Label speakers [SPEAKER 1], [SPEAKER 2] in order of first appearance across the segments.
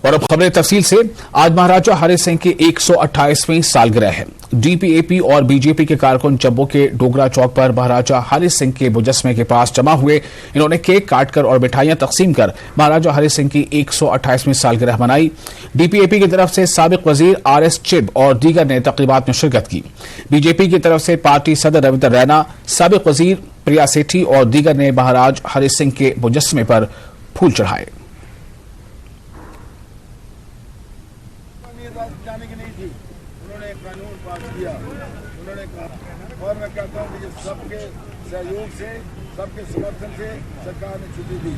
[SPEAKER 1] और अब खबरें तफसील से। आज महाराजा हरि सिंह की 128वीं सालगिरह है। डीपीएपी और बीजेपी के कारकुन जम्मू के डोगरा चौक पर महाराजा हरि सिंह के मुजस्मे के पास जमा हुए। इन्होंने केक काटकर और मिठाइयां तकसीम कर महाराजा हरि सिंह की 128वीं सालगिरह मनाई। डीपीएपी की तरफ से साबिक वजीर आरएस चिब और दीगर ने तकरीबात में शिरकत की। बीजेपी की तरफ से पार्टी सदर रविंद्र रैना, साबिक वजीर प्रिया सेठी और दीगर ने महाराज हरि सिंह के मुजस्मे पर फूल चढ़ाए।
[SPEAKER 2] जाने की नहीं थी, उन्होंने एक कानून पास किया। उन्होंने कहा और मैं कहता हूँ कि सबके सहयोग से, सबके समर्थन से सरकार ने छुट्टी दी।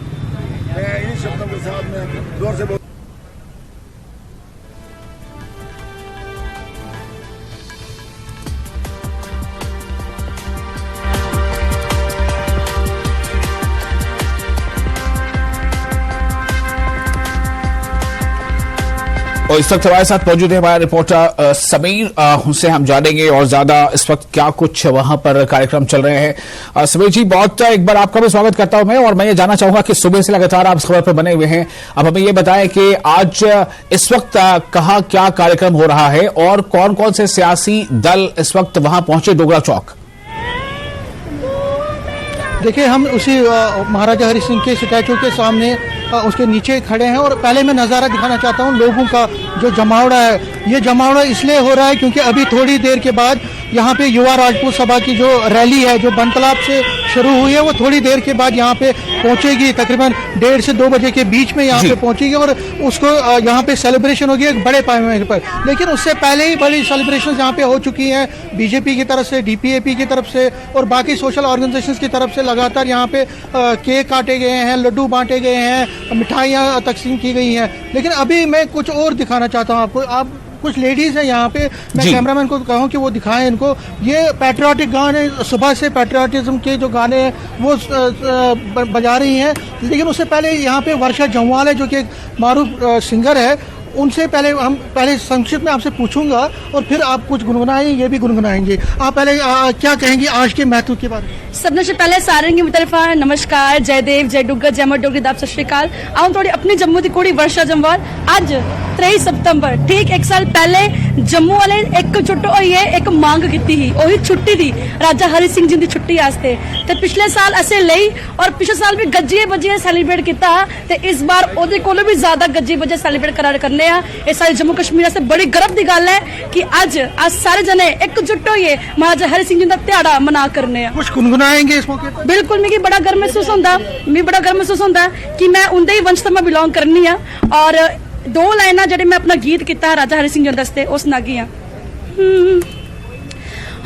[SPEAKER 2] मैं इन शब्दों के साथ में जोर से बोल
[SPEAKER 1] और इस वक्त हमारे साथ मौजूद है हमारा रिपोर्टर समीर। उनसे हम जानेंगे और ज्यादा इस वक्त क्या कुछ वहां पर कार्यक्रम चल रहे हैं। समीर जी, बहुत एक बार आपका भी स्वागत करता हूं मैं, और मैं ये जानना चाहूंगा कि सुबह से लगातार आप इस खबर पर बने हुए हैं। अब हमें ये बताएं कि आज इस वक्त कहाँ क्या कार्यक्रम हो रहा है और कौन कौन से सियासी दल इस वक्त वहां पहुंचे डोगरा चौक।
[SPEAKER 3] देखिए, हम उसी महाराजा हरि सिंह के स्टैचू के सामने उसके नीचे खड़े हैं और पहले मैं नज़ारा दिखाना चाहता हूं लोगों का जो जमावड़ा है। ये जमावड़ा इसलिए हो रहा है क्योंकि अभी थोड़ी देर के बाद यहाँ पे युवा राजपूत सभा की जो रैली है जो बनतलाब से शुरू हुई है वो थोड़ी देर के बाद यहाँ पे पहुंचेगी। तकरीबन 1:30 से 2 बजे के बीच में यहाँ पे पहुंचेगी और उसको यहाँ पे सेलिब्रेशन होगी एक बड़े पैमाने पर। लेकिन उससे पहले ही बड़ी सेलिब्रेशन यहाँ पे हो चुकी है बीजेपी की तरफ से, डीपीएपी की तरफ से और बाकी सोशल ऑर्गेनाइजेशन की तरफ से। लगातार यहाँ पे केक काटे गए हैं, लड्डू बांटे गए हैं, मिठाइयाँ तकसीम की गई हैं। लेकिन अभी मैं कुछ और दिखाना चाहता हूँ आपको। आप कुछ लेडीज हैं यहाँ पे, मैं कैमरामैन को कहूँ कि वो दिखाएं इनको। ये पैट्रियाटिक गाने, सुबह से पैट्रियाटिज्म के जो गाने वो बजा रही हैं। लेकिन उससे पहले यहाँ पे वर्षा जम्वाल है जो कि एक मारूफ सिंगर है, उनसे पहले संक्षिप्त में आपसे पूछूंगा और फिर आप कुछ गुनगुनाएंगे, ये भी गुनगुनाएंगे। आप पहले क्या कहेंगे आज के महत्व के बारे में?
[SPEAKER 4] सबने से पहले सारे की तरफा नमस्कार, जय देव, जय डुग्गर, जय मर डोगरी, दाब सत श्री अकाल। आऊँ थोड़ी अपनी जम्मू की कुड़ी वर्षा जम्वाल। आज 23 सितंबर ठीक 1 साल पहले जम्मू वाले एकजुट होइए एक मांग की थी, वही छुट्टी थी राजा हरि सिंह जी की छुट्टी वास्ते। तो पिछले साल असें लई और पिछले साल भी गज्जिए बजिए सेलिब्रेट किया, तो इस बार ओदे कोलों भी ज्यादा गज्जिए बजे सेलिब्रेट करने। ये सारे जम्मू कश्मीर से बड़ी गर्व की गल है कि आज सारे जने एकजुट होइए महाराजा हरि सिंह जी का त्याड़ा मना करने।
[SPEAKER 3] कुछ गुनगुनाएंगे इस मौके पर?
[SPEAKER 4] बिल्कुल, मिगी बड़ा गर्व महसूस होता कि मैं उनके ही वंश मैं बिलोंग करनी है। और 2 लाइना जेडे मैं अपना गीत किया राजा हरि सिंह जी दस्ते उस नागी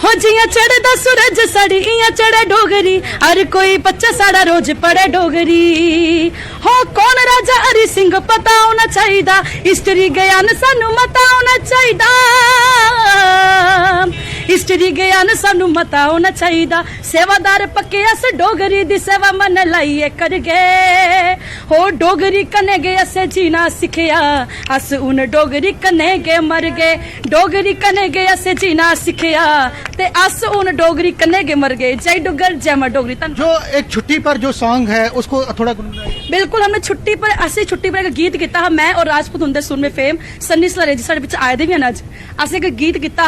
[SPEAKER 4] हो जिया चढ़दा सूरज सड़िया चढ़े डोगरी, हर कोई बच्चा साड़ा रोज पढ़े डोगरी। हो कौन राजा हरि सिंह पता होना चाहिए, हिस्ट्री ज्ञान सानू मता होना चाहिए, हिस्ट्री ज्ञान सानू मता होना चाहिए। सेवादार पक्के अस डोगरी दी सेवा मन लाइए कर गए। हो डोगरी कने गए असे जीना सिखिया, अस उन डोगरी कने गए मर गए। डोगरी कने गए असे जीना सिखिया, ते अस उन डोगरी कन्ने के मर गए। जय डुग्गर, जय मर डोगरी।
[SPEAKER 3] जो एक छुट्टी पर जो सॉन्ग है उसको थोड़ा
[SPEAKER 4] बिल्कुल, हमने छुट्टी पर ऐसी छुट्टी पर एक गीत किया। मैं और राजपूत हुंदे सुर में फेम सन्नी सलारे जी साडे विच आए दे भी हैं। अज अस एक गीत किया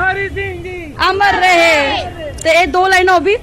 [SPEAKER 4] हरि सिंह जी अमर रहे, ते 2 लाइना हो भी।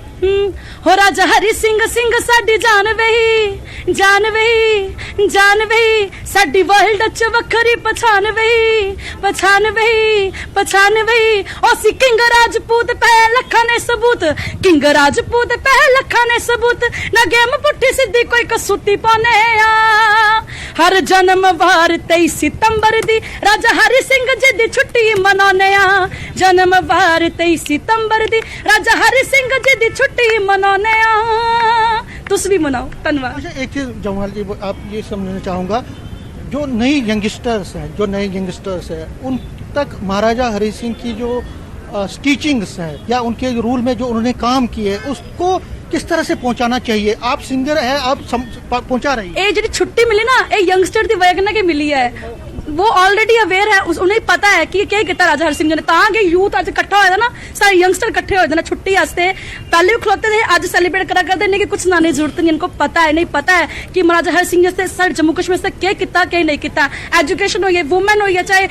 [SPEAKER 4] हो राजा हरि सिंह सिंह साडी जान वही, जान वही, जान वही, साडी वर्ल्ड च वखरी पछान वही, पछान वही, पछान वही। ओ सी किंग राजपूत पै लखां ने सबूत, किंग राजपूत पै लखां ने सबूत। ना गेम पुट्ठी सीधी कोई कसूती पाने आ। हर जन्म वार 23 सितंबर दी राजा हरि सिंह जी दी छुट्टी मनाने आ। जन्म वार 23 सितंबर दी राजा हरि सिंह जी दी छुट्टी मनाने आ। तुस भी मनाओ। धन्यवाद।
[SPEAKER 3] एक चीज जवाहर जी आप ये समझना चाहूंगा, जो नई यंगस्टर्स हैं, जो नए यंगस्टर्स हैं, उन तक महाराजा हरि सिंह की जो टीचिंग्स हैं या उनके रूल में जो उन्होंने काम किए उसको किस तरह से पहुंचाना चाहिए? आप सिंगर है, आप पहुंचा रही है।
[SPEAKER 4] ये जी छुट्टी मिली ना, ये यंगस्टर की वजह के मिली है। वो ऑलरेडी अवेयर है, उन्हें पता है कि क्या किया राजा हरि सिंह जी ने। तां कि यूथ अज इकट्ठा होया ना, सारे यंगस्टर इकट्ठे होए ना छुट्टी वास्ते, पहले भी खलोते थे, अज सेलिब्रेट करा करते नहीं कि कुछ सुनाने की जरूरत नहीं, इनको पता है, नहीं पता है कि महाराजा हरि सिंह जी से जम्मू कश्मीर से क्या किया क्या नहीं किया। एजुकेशन हो गई, वुमेन हो गई, चाहे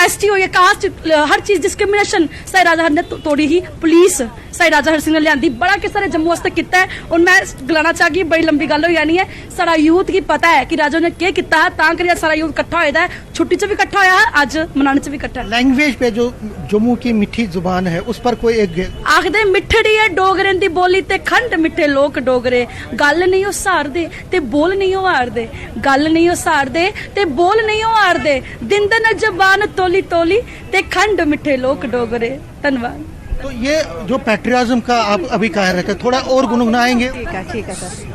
[SPEAKER 4] ST हो गई, कास्ट, हर चीज डिस्क्रिमिनेशन सारे राजा हरि ने तोड़ी ही। पुलिस सारे राजा हरि सिंह ने लियांदी, बड़ा किस सारे जम्मू वास्ते किया है। और मैं गलाना चाहगी, बड़ी लंबी गल हो जानी है, सारा यूथ की पता है कि राजा ने क्या किया, तां करियै सारा यूथ इकट्ठा होया है, छुट्टी च भी इकट्ठा होया है, अज मनाने च भी इकट्ठा है।
[SPEAKER 3] लैंग्वेज पे जो जम्मू की मिठी जुबान है उस पर कोई एक
[SPEAKER 4] आखदे मिठड़ी है डोगरें दी बोली ते खंड मिठे लोक डोगरे, गल नहीं ओ सारदे ते बोल नहीं ओ हारदे, गल नहीं ओ सारदे ते बोल नहीं ओ हारदे, दिंदे न जबान तोली तोली ते खंड मिठे लोक डोगरे। धन्यवाद।
[SPEAKER 3] तो ये जो पैट्रियाज्म का आप अभी कह रहे थे, थोड़ा और गुनगुनाएंगे?
[SPEAKER 5] ठीक है सर।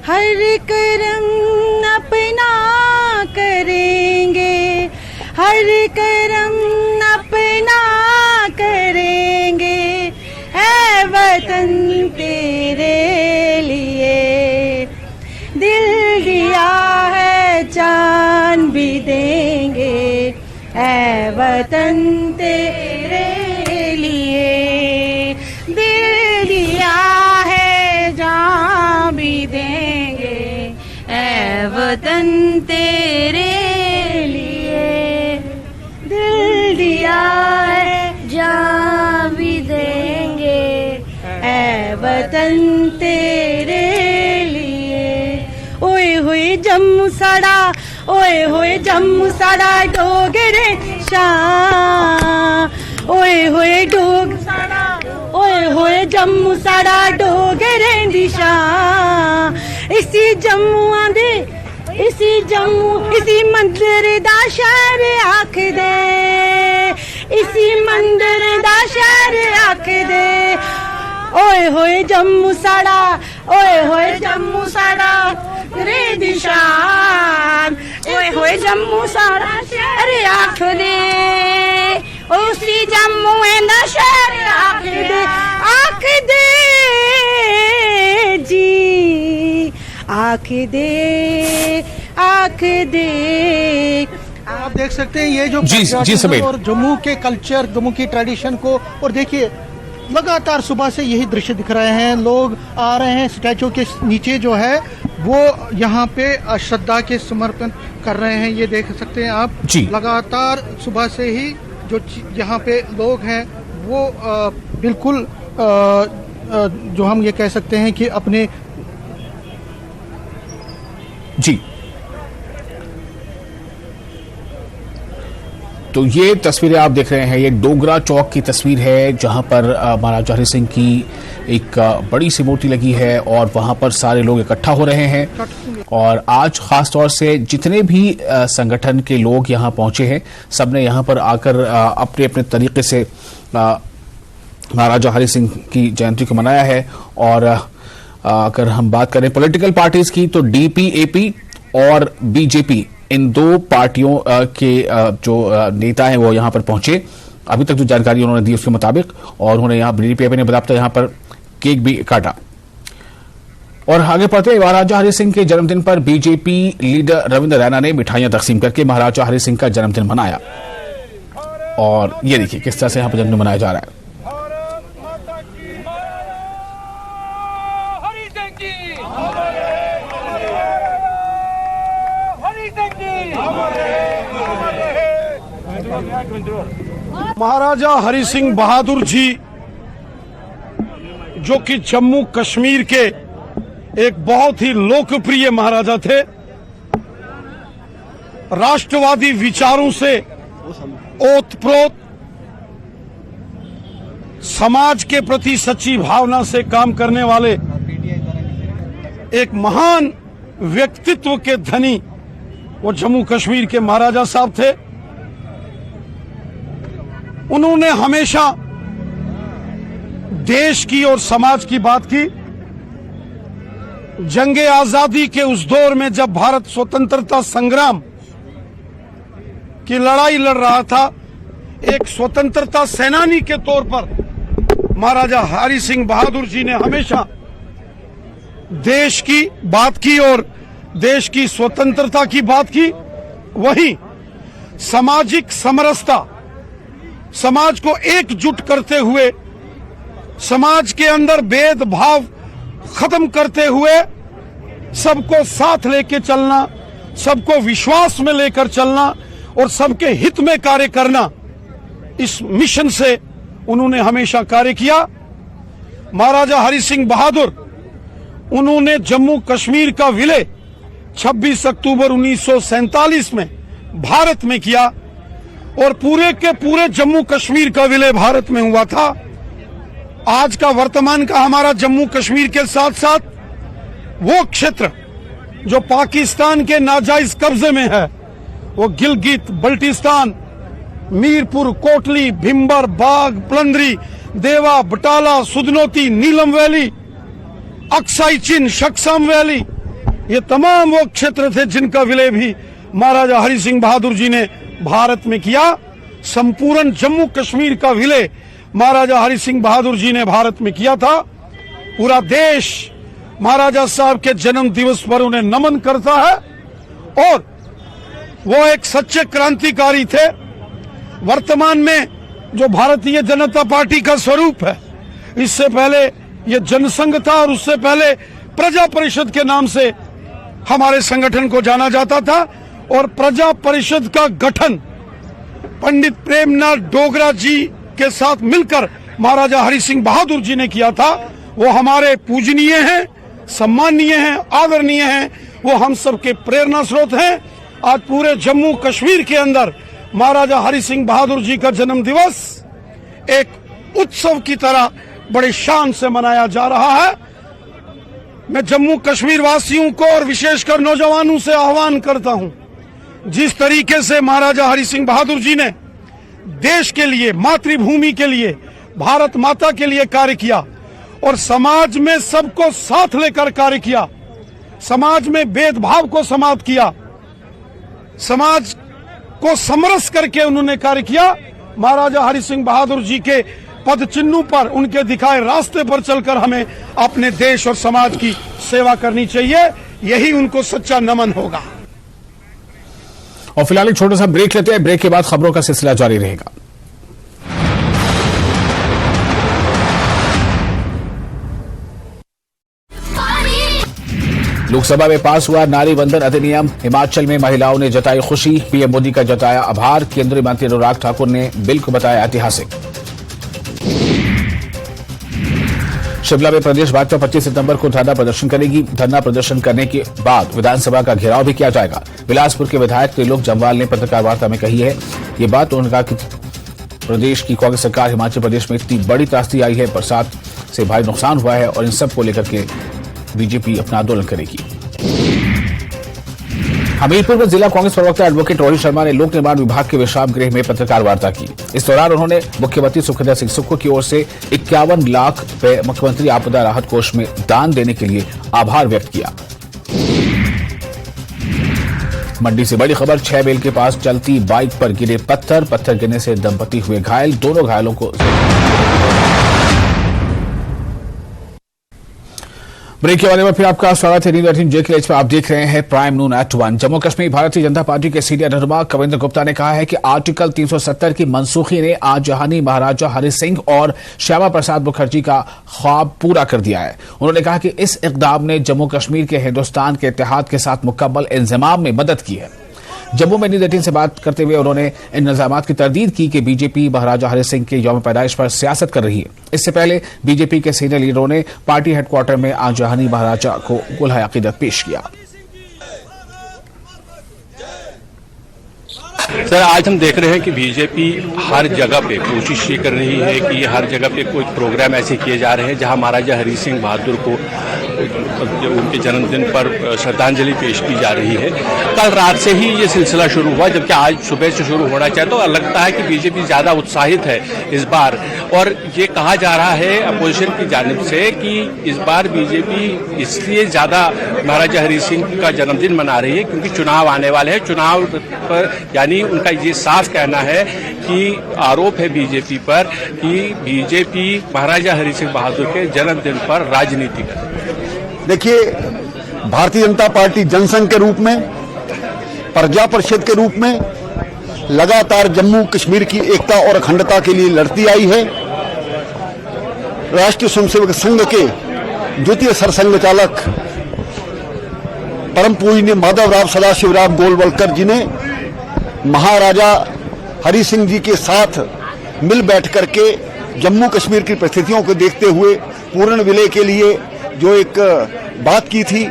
[SPEAKER 5] हर करम अपना करेंगे, हर करम अपना करेंगे, है वतन तेरे लिए, दिल दिया है जान भी देंगे, है वतन तेरे लिए, दिल दिया है जान भी देंगे, है वतन तेरे लिए, दिल दिया है जान भी देंगे, है वतन तेरे लिए। ओए होए जम्मू साड़ा, ओए होए जम्मू साड़ा डोगरे शान, ओए होए डोग साड़ा, ओए होए जम्मू साड़ा डोगरे दी शान, इसी जम्मुआं दे, इसी जम्मू, इसी मंदिर दा शहर आख दे, इसी मंदिर दा शहर आख दे। ओए होए जम्मू साड़ा, ओए होए जम्मू साड़ा रे दिशान, ओए होए जम्मू साड़ा शहर आख दे, उसी जम्मू दा शहर आख दे जी, आख दे, आख दे।
[SPEAKER 3] आप देख सकते हैं ये जो
[SPEAKER 1] जी समीर।
[SPEAKER 3] और जम्मू के कल्चर, जम्मू की ट्रेडिशन को, और देखिए लगातार सुबह से यही दृश्य दिख रहे हैं, लोग आ रहे हैं स्टैचू के नीचे जो है वो यहाँ पे श्रद्धा के समर्पण कर रहे हैं। ये देख सकते हैं आप
[SPEAKER 1] जी।
[SPEAKER 3] लगातार सुबह से ही जो यहाँ पे लोग हैं वो बिल्कुल जो हम ये कह सकते हैं कि अपने
[SPEAKER 1] जी। तो ये तस्वीरें आप देख रहे हैं, ये डोगरा चौक की तस्वीर है जहां पर महाराजा हरि सिंह की एक बड़ी सी मूर्ति लगी है और वहां पर सारे लोग इकट्ठा हो रहे हैं। और आज खास तौर से जितने भी संगठन के लोग यहां पहुंचे हैं, सबने यहां पर आकर अपने अपने तरीके से महाराजा हरि सिंह की जयंती को मनाया है। और अगर हम बात करें पॉलिटिकल पार्टीज की, तो DPAP और BJP, इन दो पार्टियों के जो नेता हैं वो यहां पर पहुंचे। अभी तक जो जानकारी उन्होंने दी उसके मुताबिक, और उन्होंने यहाँ DPAP ने बताया यहां पर केक भी काटा। और आगे बढ़ते हैं, महाराजा हरि सिंह के जन्मदिन पर BJP लीडर रविंद्र रैना ने मिठाइयां तकसीम करके महाराजा हरि सिंह का जन्मदिन मनाया। और ये देखिए किस तरह से यहां पर जन्मदिन मनाया जा रहा है।
[SPEAKER 6] महाराजा हरि सिंह बहादुर जी जो कि जम्मू कश्मीर के एक बहुत ही लोकप्रिय महाराजा थे, राष्ट्रवादी विचारों से ओतप्रोत, समाज के प्रति सच्ची भावना से काम करने वाले एक महान व्यक्तित्व के धनी वो जम्मू कश्मीर के महाराजा साहब थे। उन्होंने हमेशा देश की और समाज की बात की। जंगे आजादी के उस दौर में जब भारत स्वतंत्रता संग्राम की लड़ाई लड़ रहा था, एक स्वतंत्रता सेनानी के तौर पर महाराजा हरि सिंह बहादुर जी ने हमेशा देश की बात की और देश की स्वतंत्रता की बात की। वहीं सामाजिक समरसता, समाज को एकजुट करते हुए, समाज के अंदर भेदभाव खत्म करते हुए सबको साथ लेके चलना, सबको विश्वास में लेकर चलना और सबके हित में कार्य करना, इस मिशन से उन्होंने हमेशा कार्य किया। महाराजा हरि सिंह बहादुर, उन्होंने जम्मू कश्मीर का विलय 26 अक्टूबर 1947 में भारत में किया और पूरे के पूरे जम्मू कश्मीर का विलय भारत में हुआ था। आज का वर्तमान का हमारा जम्मू कश्मीर के साथ साथ वो क्षेत्र जो पाकिस्तान के नाजायज कब्जे में है, वो गिलगित बल्टिस्तान, मीरपुर, कोटली, भिम्बर, बाग, प्लंदरी, देवा, बटाला, सुधनोती, नीलम वैली, अक्साई चिन, शक्सम वैली, ये तमाम वो क्षेत्र थे जिनका विलय भी महाराजा हरि सिंह बहादुर जी ने भारत में किया। संपूर्ण जम्मू कश्मीर का विलय महाराजा हरि सिंह बहादुर जी ने भारत में किया था। पूरा देश महाराजा साहब के जन्म दिवस पर उन्हें नमन करता है और वो एक सच्चे क्रांतिकारी थे। वर्तमान में जो भारतीय जनता पार्टी का स्वरूप है, इससे पहले ये जनसंघ था और उससे पहले प्रजा परिषद के नाम से हमारे संगठन को जाना जाता था और प्रजा परिषद का गठन पंडित प्रेमनाथ डोगरा जी के साथ मिलकर महाराजा हरि सिंह बहादुर जी ने किया था। वो हमारे पूजनीय हैं, सम्माननीय हैं, आदरणीय हैं, वो हम सबके प्रेरणा स्रोत हैं। आज पूरे जम्मू कश्मीर के अंदर महाराजा हरि सिंह बहादुर जी का जन्म दिवस एक उत्सव की तरह बड़े शान से मनाया जा रहा है। मैं जम्मू कश्मीर वासियों को और विशेषकर नौजवानों से आह्वान करता हूं, जिस तरीके से महाराजा हरि सिंह बहादुर जी ने देश के लिए, मातृभूमि के लिए, भारत माता के लिए कार्य किया और समाज में सबको साथ लेकर कार्य किया, समाज में भेदभाव को समाप्त किया, समाज को समरस करके उन्होंने कार्य किया। महाराजा हरि सिंह बहादुर जी के पद चिन्हों पर, उनके दिखाए रास्ते पर चलकर हमें अपने देश और समाज की सेवा करनी चाहिए। यही उनको सच्चा नमन होगा।
[SPEAKER 1] और फिलहाल एक छोटा सा ब्रेक लेते हैं। ब्रेक के बाद खबरों का सिलसिला जारी रहेगा। लोकसभा में पास हुआ नारी वंदन अधिनियम। हिमाचल में महिलाओं ने जताई खुशी, पीएम मोदी का जताया आभार। केंद्रीय मंत्री अनुराग ठाकुर ने बिल को बताया ऐतिहासिक। शिमला में प्रदेश भाजपा 25 सितंबर को धरना प्रदर्शन करेगी। धरना प्रदर्शन करने के बाद विधानसभा का घेराव भी किया जाएगा। बिलासपुर के विधायक त्रिलोक जम्वाल ने पत्रकार वार्ता में कही है ये बात। उन्होंने कहा कि प्रदेश की कांग्रेस सरकार हिमाचल प्रदेश में इतनी बड़ी त्रासदी आई है, बरसात से भारी नुकसान हुआ है और इन सब को लेकर के बीजेपी अपना आंदोलन करेगी। हमीरपुर में जिला कांग्रेस प्रवक्ता एडवोकेट रोहित शर्मा ने लोक निर्माण विभाग के विश्राम गृह में पत्रकार वार्ता की। इस दौरान उन्होंने मुख्यमंत्री सुखविंदर सिंह सुक्खू की ओर से 51 लाख रुपए मुख्यमंत्री आपदा राहत कोष में दान देने के लिए आभार व्यक्त किया। मंडी से बड़ी खबर, 6 बेल के पास चलती बाइक पर गिरे पत्थर गिरने से दंपति हुए घायल। दोनों घायलों को ब्रेक के बारे में फिर आपका स्वागत है। न्यूज़ 18 जे के एच पर आप देख रहे हैं प्राइम नून एट 1। जम्मू कश्मीर भारतीय जनता पार्टी के सीनियर रहनुमा कविंद्र गुप्ता ने कहा है कि आर्टिकल 370 की मनसूखी ने आज जहानी महाराजा हरि सिंह और श्यामा प्रसाद मुखर्जी का ख्वाब पूरा कर दिया है। उन्होंने कहा कि इस इक़दाम ने जम्मू कश्मीर के हिंदुस्तान के इत्तेहाद के साथ मुकम्मल इंज़माम में मदद की है। जम्मू में न्यूज़ 18 से बात करते हुए उन्होंने इन निज़ामात की तरदीद की कि बीजेपी महाराजा हरि सिंह के यौम पैदाइश पर सियासत कर रही है। इससे पहले बीजेपी के सीनियर लीडरों ने पार्टी हेडक्वार्टर में आज जहानी महाराजा को गुलह अकीदत पेश किया।
[SPEAKER 7] सर, आज हम देख रहे हैं कि बीजेपी हर जगह पे कोशिश ये कर रही है कि हर जगह पे कोई प्रोग्राम ऐसे किए जा रहे हैं जहां महाराजा हरि सिंह बहादुर को उनके जन्मदिन पर श्रद्धांजलि पेश की जा रही है। कल रात से ही ये सिलसिला शुरू हुआ, जबकि आज सुबह से शुरू होना चाहिए। तो लगता है कि बीजेपी ज्यादा उत्साहित है इस बार, और ये कहा जा रहा है अपोजिशन की जानिब से कि इस बार बीजेपी इसलिए ज्यादा महाराजा हरि सिंह का जन्मदिन मना रही है क्योंकि चुनाव आने वाले हैं। चुनाव पर यानी उनका ये साफ कहना है कि आरोप है बीजेपी पर कि बीजेपी महाराजा हरि सिंह बहादुर के जन्मदिन पर राजनीति कर।
[SPEAKER 8] देखिए, भारतीय जनता पार्टी जनसंघ के रूप में, प्रजा परिषद के रूप में लगातार जम्मू कश्मीर की एकता और अखंडता के लिए लड़ती आई है। राष्ट्रीय स्वयंसेवक संघ के द्वितीय सरसंघचालक परम पूज्य माधवराव सदाशिवराव गोलवलकर जी ने महाराजा हरि सिंह जी के साथ मिल बैठ करके जम्मू कश्मीर की परिस्थितियों को देखते हुए पूर्ण विलय के लिए जो एक बात की थी।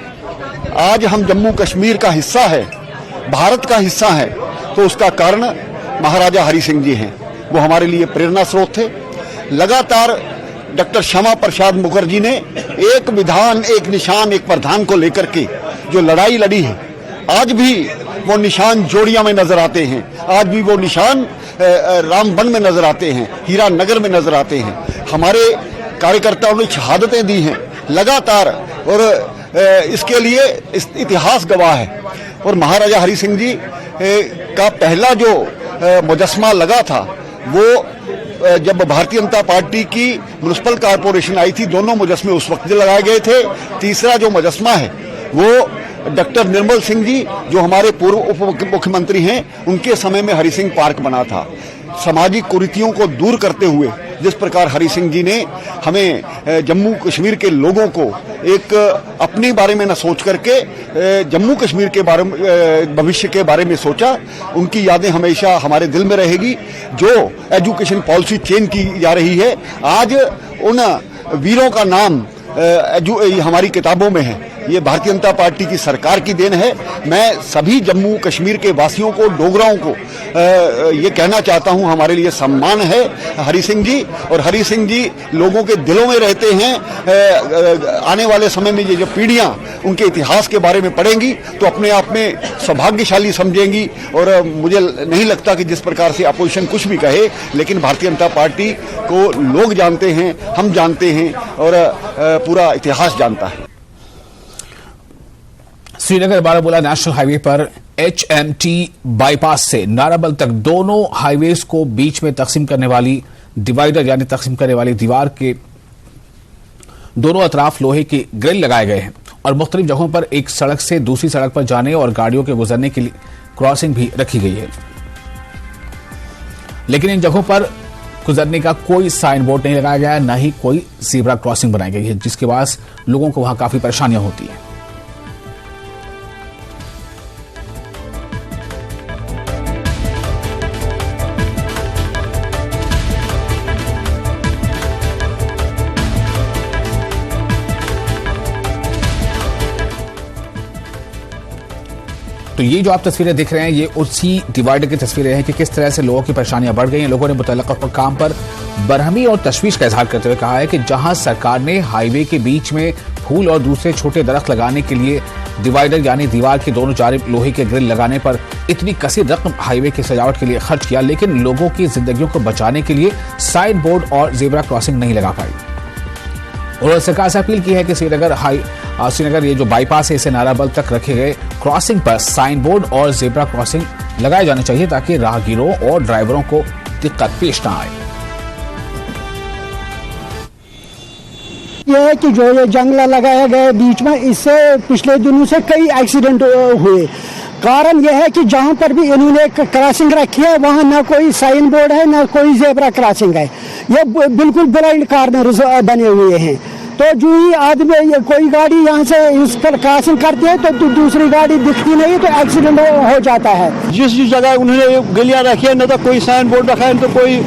[SPEAKER 8] आज हम जम्मू कश्मीर का हिस्सा है, भारत का हिस्सा है, तो उसका कारण महाराजा हरि सिंह जी हैं। वो हमारे लिए प्रेरणा स्रोत थे। लगातार डॉक्टर श्यामा प्रसाद मुखर्जी ने एक विधान, एक निशान, एक प्रावधान को लेकर के जो लड़ाई लड़ी है, आज भी वो निशान जोड़िया में नजर आते हैं, आज भी वो निशान रामबन में नजर आते हैं, हीरा नगर में नजर आते हैं। हमारे कार्यकर्ताओं ने शहादतें दी हैं लगातार, और इसके लिए इतिहास गवाह है। और महाराजा हरि सिंह जी का पहला जो मुजस्मा लगा था, वो जब भारतीय जनता पार्टी की म्युनिसिपल कारपोरेशन आई थी, दोनों मुजस्मे उस वक्त लगाए गए थे। तीसरा जो मुजस्मा है वो डॉक्टर निर्मल सिंह जी, जो हमारे पूर्व उप मुख्यमंत्री हैं, उनके समय में हरि सिंह पार्क बना था। सामाजिक कुरीतियों को दूर करते हुए जिस प्रकार हरि सिंह जी ने हमें जम्मू कश्मीर के लोगों को एक अपने बारे में न सोच करके जम्मू कश्मीर के बारे में, भविष्य के बारे में सोचा, उनकी यादें हमेशा हमारे दिल में रहेगी। जो एजुकेशन पॉलिसी चेंज की जा रही है, आज उन वीरों का नाम हमारी किताबों में है। ये भारतीय जनता पार्टी की सरकार की देन है। मैं सभी जम्मू कश्मीर के वासियों को, डोगराओं को ये कहना चाहता हूं, हमारे लिए सम्मान है हरि सिंह जी, और हरि सिंह जी लोगों के दिलों में रहते हैं। आने वाले समय में ये जो पीढ़ियां उनके इतिहास के बारे में पढ़ेंगी तो अपने आप में सौभाग्यशाली समझेंगी। और मुझे नहीं लगता कि जिस प्रकार से अपोजिशन कुछ भी कहे, लेकिन भारतीय जनता पार्टी को लोग जानते हैं, हम जानते हैं, और पूरा इतिहास जानता है।
[SPEAKER 1] श्रीनगर बारामूला नेशनल हाईवे पर HMT बाईपास से नाराबल तक दोनों हाईवेज को बीच में तकसीम करने वाली डिवाइडर यानी तकसीम करने वाली दीवार के दोनों अतराफ लोहे की ग्रिल लगाए गए हैं और मुख्तलिफ जगहों पर एक सड़क से दूसरी सड़क पर जाने और गाड़ियों के गुजरने के लिए क्रॉसिंग भी रखी गई है। लेकिन इन जगहों पर गुजरने का कोई साइन बोर्ड नहीं लगाया गया है, न ही कोई ज़ेब्रा क्रॉसिंग बनाई गई है, जिसके बाद लोगों को वहां काफी परेशानियां होती हैं। तो ये जो आप तस्वीरें देख रहे हैं, ये उसी डिवाइडर की तस्वीरें हैं कि किस तरह से लोगों की परेशानियां बढ़ गई हैं। लोगों ने मुतल्लिक़ काम पर बरहमी और तशवीश का इजहार करते हुए कहा है कि जहां सरकार ने हाईवे के बीच में फूल और दूसरे छोटे दरख्त लगाने के लिए डिवाइडर यानी दीवार के दोनों जानब लोहे के ग्रिल लगाने पर इतनी कसीर रकम हाईवे की सजावट के लिए खर्च किया, लेकिन लोगों की जिंदगियों को बचाने के लिए साइन बोर्ड और ज़ेब्रा क्रॉसिंग नहीं लगा पाई। उन्होंने सरकार से अपील की है कि श्रीनगर ये जो बाईपास है, इसे नाराबल तक रखे गए क्रॉसिंग पर साइन बोर्ड और ज़ेब्रा क्रॉसिंग लगाए जाने चाहिए ताकि राहगीरों और ड्राइवरों को दिक्कत पेश न आए।
[SPEAKER 9] यह है कि जो ये जंगला लगाया गया बीच में, इससे पिछले दिनों से कई एक्सीडेंट हुए। कारण यह है कि जहाँ पर भी इन्होंने क्रॉसिंग रखी है वहाँ ना कोई साइन बोर्ड है ना कोई ज़ेब्रा क्रॉसिंग है। ये बिल्कुल ब्लाइंड कॉर्नर्स बने हुए हैं। तो जो ही आदमी कोई गाड़ी यहाँ से इस पर क्रॉसिंग करती है तो दूसरी गाड़ी दिखती नहीं, तो एक्सीडेंट हो जाता है।
[SPEAKER 10] जिस जगह उन्होंने गलियां रखी है, न तो कोई साइन बोर्ड रखा है, न तो कोई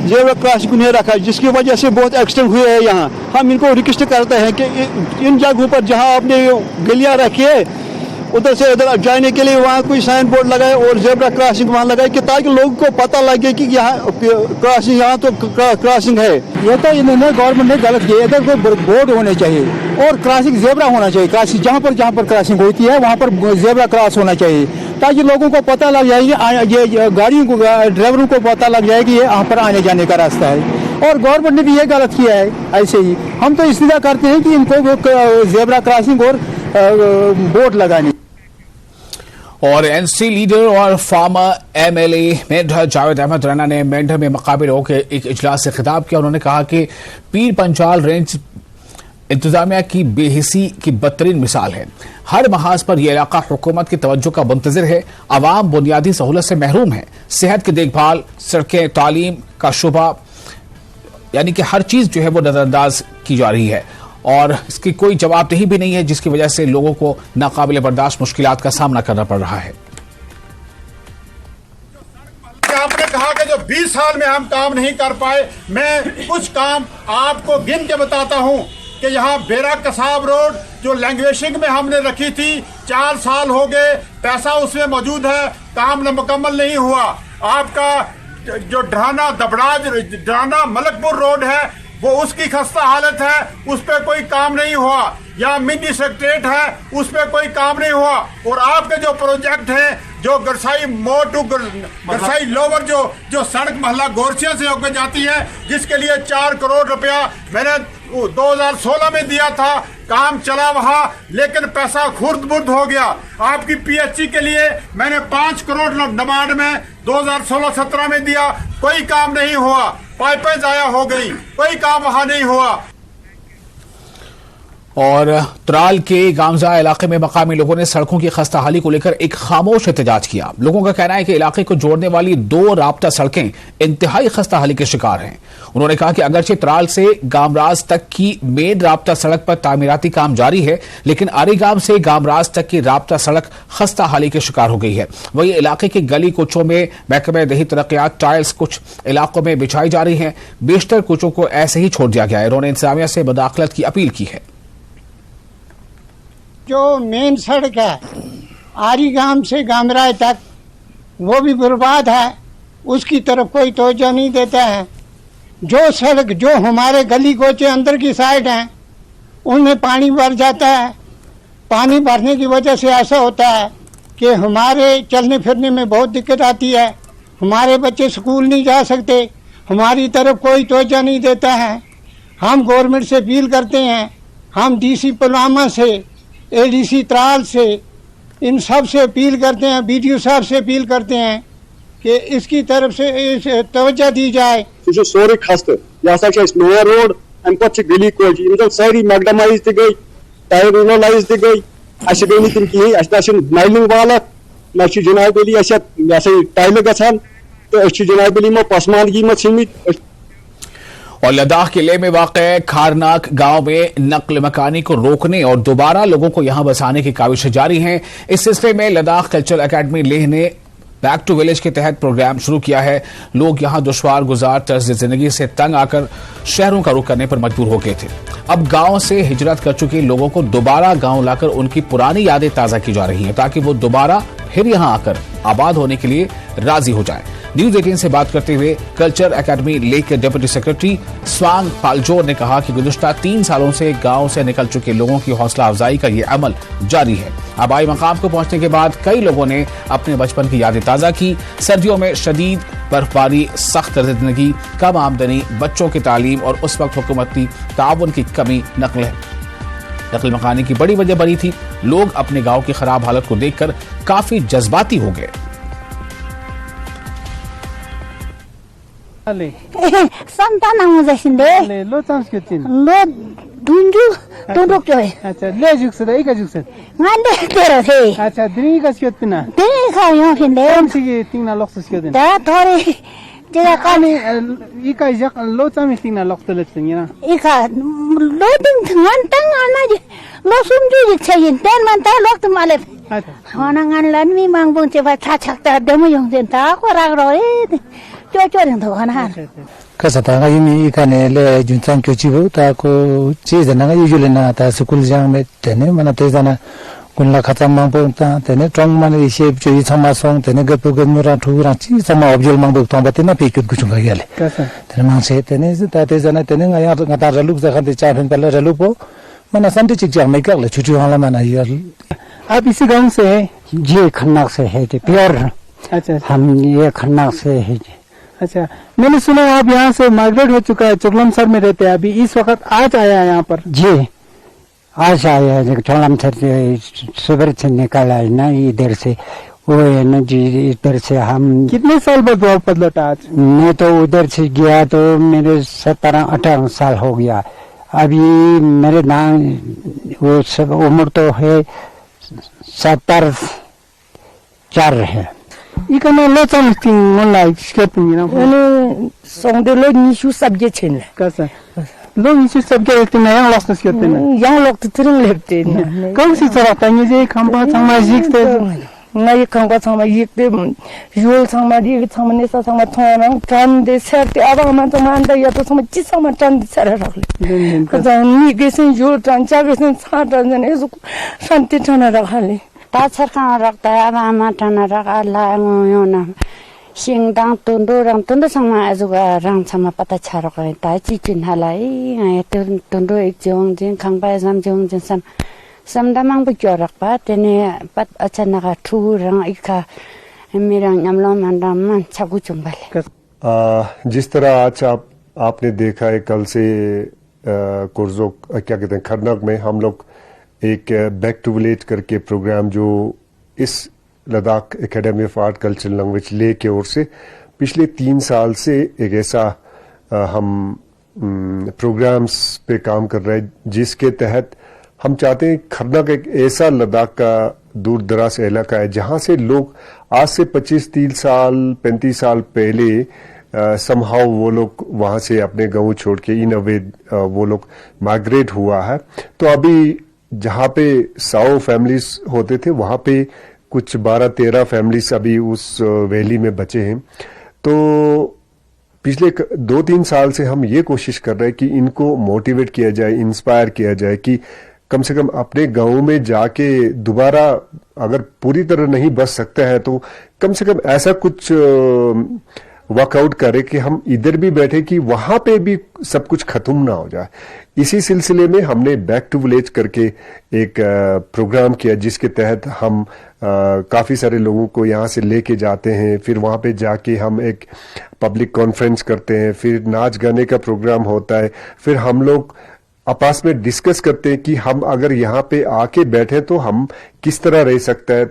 [SPEAKER 10] ज़ेब्रा क्रॉसिंग नहीं रखा है, जिसकी वजह से बहुत एक्सीडेंट हुए हैं यहाँ। हम इनको रिक्वेस्ट करते हैं कि इन जगहों पर जहाँ आपने गलियां रखी है, उधर से इधर जाने के लिए वहाँ कोई साइन बोर्ड लगाए और ज़ेब्रा क्रॉसिंग वहाँ लगाए, कि ताकि लोगों को पता लगे कि यहाँ क्रॉसिंग, यहाँ तो क्रॉसिंग है।
[SPEAKER 9] ये तो इन्होंने गवर्नमेंट ने गलत किया। इधर कोई बोर्ड होने चाहिए और क्रॉसिंग ज़ेब्रा होना चाहिए। क्रॉसिंग जहाँ पर क्रॉसिंग होती है वहाँ पर ज़ेब्रा क्रॉस होना चाहिए, ताकि लोगों को पता लग जाए, ये गाड़ियों को, ड्राइवरों को पता लग जाए कि ये यहाँ पर आने जाने का रास्ता है। और गवर्नमेंट ने भी ये गलत किया है। ऐसे ही हम तो इस्तेमाल करते हैं कि इनको ज़ेब्रा क्रॉसिंग और बोर्ड लगानी।
[SPEAKER 1] और एनसी लीडर और फार्मर MLA मेंढर जावेद अहमद रैना ने मेंढर में मकामी लोगों के एक इजलास से खिताब किया। उन्होंने कहा कि पीर पंजाल रेंज इंतजामिया की बेहिसी की बदतरीन मिसाल है। हर महाज पर यह इलाका हुकूमत की तवज्जो का मुंतजिर है। आवाम बुनियादी सहूलत से महरूम है। सेहत की देखभाल, सड़कें, तालीम का शुबा, यानी कि हर चीज जो है वो नजरअंदाज की जा रही है और इसकी कोई जवाबदेही भी नहीं है, जिसकी वजह से लोगों को नाकाबिले बर्दाश्त मुश्किलात का सामना करना पड़ रहा है।
[SPEAKER 2] आपने कहा कि जो 20 साल में हम काम नहीं कर पाए, मैं कुछ काम आपको गिन के बताता हूं कि यहाँ बेरा कसाब रोड जो लैंग्वेशिंग में हमने रखी थी 4 साल हो गए, पैसा उसमें मौजूद है, काम मुकम्मल नहीं हुआ। आपका जो ढाना मलकपुर रोड है वो उसकी खस्ता हालत है, उस पर कोई काम नहीं हुआ। या मिनी सेक्रेटरीट है, उस पर कोई काम नहीं हुआ। और आपके जो प्रोजेक्ट है जो गरसाई मोड़ टू गरसाई लोवर जो सड़क महला गोरसिया से होकर जाती है, जिसके लिए 4 करोड़ रुपया मैंने 2016 में दिया था, काम चला वहाँ, लेकिन पैसा खुर्द बुर्द हो गया। आपकी पीएचसी के लिए मैंने 5 करोड़ नबार्ड में 2016-17 में दिया, कोई काम नहीं हुआ। पाइपें जाया हो गई, कोई काम वहाँ नहीं हुआ।
[SPEAKER 1] और त्राल के गामजा इलाके में मकामी लोगों ने सड़कों की खस्ताहाली को लेकर एक खामोश एहतजाज किया। लोगों का कहना है कि इलाके को जोड़ने वाली 2 राब्ता सड़कें इंतहाई खस्ताहाली के शिकार हैं। उन्होंने कहा कि अगरचे त्राल से गामराज तक की मेन राब्ता सड़क पर तामीराती काम जारी है, लेकिन आरीगाम से गामराज तक की राब्ता सड़क खस्ताहाली के शिकार हो गई है। वही इलाके के गली कुचों में महकमे दही तरक्यात टाइल्स कुछ इलाकों में बिछाई जा रही है। बेशतर कुचों को ऐसे ही छोड़ दिया गया है। उन्होंने इंतजामिया से मुदाखलत की अपील की है।
[SPEAKER 9] जो मेन सड़क है आरीगाम से गामराय तक, वो भी बर्बाद है, उसकी तरफ कोई तवज्जो नहीं देता है। जो सड़क जो हमारे गली कोचे अंदर की साइड हैं उनमें पानी भर जाता है। पानी भरने की वजह से ऐसा होता है कि हमारे चलने फिरने में बहुत दिक्कत आती है। हमारे बच्चे स्कूल नहीं जा सकते, हमारी तरफ कोई तवज्जो नहीं देता है। हम गवर्नमेंट से अपील करते हैं, हम डीसी पुलवामा से, एडीसी त्राल से, इन सब से अपील करते हैं, बीडीओ साहब से अपील करते हैं कि इसकी तरफ से तवज्जो दी जाए।
[SPEAKER 10] जो सोरे खस्त नया रोड अम पे गली कोच सारी मैगडमाइज गई, टायरलाइज गई, गई ना तम कहें, नाइलिंग वाल ना जनाब अली टाइल गसान, तो जनाब अली पसमानगी में थ।
[SPEAKER 1] और लद्दाख किले में वाक़ खारनाक गांव में नक्ल मकानी को रोकने और दोबारा लोगों को यहां बसाने की काविशें जारी हैं। इस सिलसिले में लद्दाख कल्चरल अकेडमी लेह ने बैक टू विलेज के तहत प्रोग्राम शुरू किया है। लोग यहां दुश्वार गुजार तर्ज जिंदगी से तंग आकर शहरों का रुख करने पर मजबूर हो गए थे। अब गांव से हिजरत कर चुके लोगों को दोबारा गांव लाकर उनकी पुरानी यादें ताज़ा की जा रही हैं, ताकि वो दोबारा फिर यहां आकर आबाद होने के लिए राजी हो जाएं। न्यूज 18 से बात करते हुए कल्चर एकेडमी लेह के डिप्टी सेक्रेटरी स्वांग पालजोर ने कहा कि गुज़िश्ता 3 सालों से गांव से निकल चुके लोगों की हौसला अफजाई का ये अमल जारी है। आबाई मकाम को पहुंचने के बाद कई लोगों ने अपने बचपन की यादें ताज़ा की। सर्दियों में शदीद बर्फबारी, सख्त जिंदगी, कम आमदनी, बच्चों की तालीम और उस वक्त हुकूमती ताउन की कमी नकल मकानी की बड़ी वजह बनी थी। लोग अपने गांव की खराब हालत को देखकर काफी जज्बाती हो गए।
[SPEAKER 9] संतान मुझे
[SPEAKER 3] लो संस्कृति
[SPEAKER 9] लो दुंजू तो क्या है।
[SPEAKER 3] अच्छा ले जुक्स दे का जुक्स
[SPEAKER 9] माने तेरा थे।
[SPEAKER 3] अच्छा दिन का स्केट पिना
[SPEAKER 9] ते खायो फिंदे
[SPEAKER 3] कौन सी तीन लॉक्स स्केट दिन
[SPEAKER 9] ता थोड़े तेरा काने
[SPEAKER 3] इका जक लो तमी तीन लॉक्स लेते ना
[SPEAKER 9] इका लो दिन ngantang ana je lo sumju je chayin ten man ta lok tumale hona ngan lan mi mang bung che ba cha chak ta demu yong den ta ko rang ro cho den tho hana
[SPEAKER 11] kasata ga yimi ikane le junchang kyochibu ta ko chi jana ga yujule na ta school jang me tene mana te jana kunla khatam mang bo ta tene trong man ri shape choi chama song tene ga pu ga mura thu ra chi sama objel mang bo ta ba tena pe kyut kuchung ga yale tene mang se tene ta te jana tene ga ya ga ta raluk za khan te cha phen pala raluk bo mana santi chik jang mai ka le chuchu hala mana यार
[SPEAKER 3] आप इसी गांव से है?
[SPEAKER 11] जी खन्नाक से है pure.
[SPEAKER 3] अच्छा
[SPEAKER 11] हम ये खन्नाक से है।
[SPEAKER 3] अच्छा मैंने सुना आप यहाँ से माइग्रेट हो चुका है, चुगलम सर में रहते हैं अभी, इस वक्त आज आया है यहाँ पर?
[SPEAKER 11] जी आज आया है, चुगलम सर से सुबह से निकाला है ना इधर से, वो है ना जी इधर से। हम
[SPEAKER 3] कितने साल बाद वापस लौटा आज?
[SPEAKER 11] मैं तो उधर से गया तो मेरे 17-18 साल हो गया।
[SPEAKER 9] अभी मेरे नाम वो सब उम्र तो है 74 है.
[SPEAKER 11] 이거는 로짱팅 몰라 시켰더니나
[SPEAKER 9] 오늘 송대로 니슈 sabjechen.
[SPEAKER 11] 가서 롱이시 sabjechen yang lasnas 시켰더니
[SPEAKER 9] Yang loktu tring lepten.
[SPEAKER 11] 거기서 저랬다니 이제 감바 정말 직대
[SPEAKER 9] 나이 강과 정말 이때 유월 정말 이 정말에서 정말 통하는 잔데 세트 아바만 정말 안다 야도 정말 찌성만 잔데 살아라. 그래서 니게선 유월 잔자게선 사단에서 산티 전화라 할래.
[SPEAKER 5] ta sarkang rak ta ama tana rak ala ngoyona singdang tundu sama azuga rang sama pata charok ta chi chin halai ngai tundu ek jong jing khang ba sam jong jing sam damang bu jorak pa tene pat achana ga thu rang ikha mirang nyamlo mandam man chagu chumbal.
[SPEAKER 12] जिस तरह आज आपने देखा है कल से कुर्जो क्या कहते हैं खरनक में हम लोग एक बैक टू विलेज करके प्रोग्राम जो इस Ladakh academy of art culture language ले के ओर से पिछले 3 साल से एक ऐसा हम प्रोग्राम्स पे काम कर रहे हैं जिसके तहत हम चाहते हैं खरनक एक ऐसा लद्दाख का दूर दराज इलाका है जहां से लोग आज से 25-30 साल 35 साल पहले समहाउ वो लोग वहां से अपने गांव छोड़ के इन अवे वो लोग माइग्रेट हुआ है. तो अभी जहां पे 100 फैमिलीज होते थे वहां पे कुछ 12-13 फैमिलीज अभी उस वैली में बचे हैं. तो पिछले 2-3 साल से हम ये कोशिश कर रहे हैं कि इनको मोटिवेट किया जाए, इंस्पायर किया जाए कि कम से कम अपने गांव में जाके दोबारा अगर पूरी तरह नहीं बच सकते हैं तो कम से कम ऐसा कुछ वर्कआउट करें कि हम इधर भी बैठे कि वहां पे भी सब कुछ खत्म ना हो जाए. इसी सिलसिले में हमने बैक टू विलेज करके एक प्रोग्राम किया जिसके तहत हम काफी सारे लोगों को यहाँ से लेके जाते हैं. फिर वहां पे जाके हम एक पब्लिक कॉन्फ्रेंस करते हैं, फिर नाच गाने का प्रोग्राम होता है, फिर हम लोग आपस में डिस्कस करते हैं कि हम अगर यहाँ पे आके बैठे तो हम किस तरह रह सकते हैं.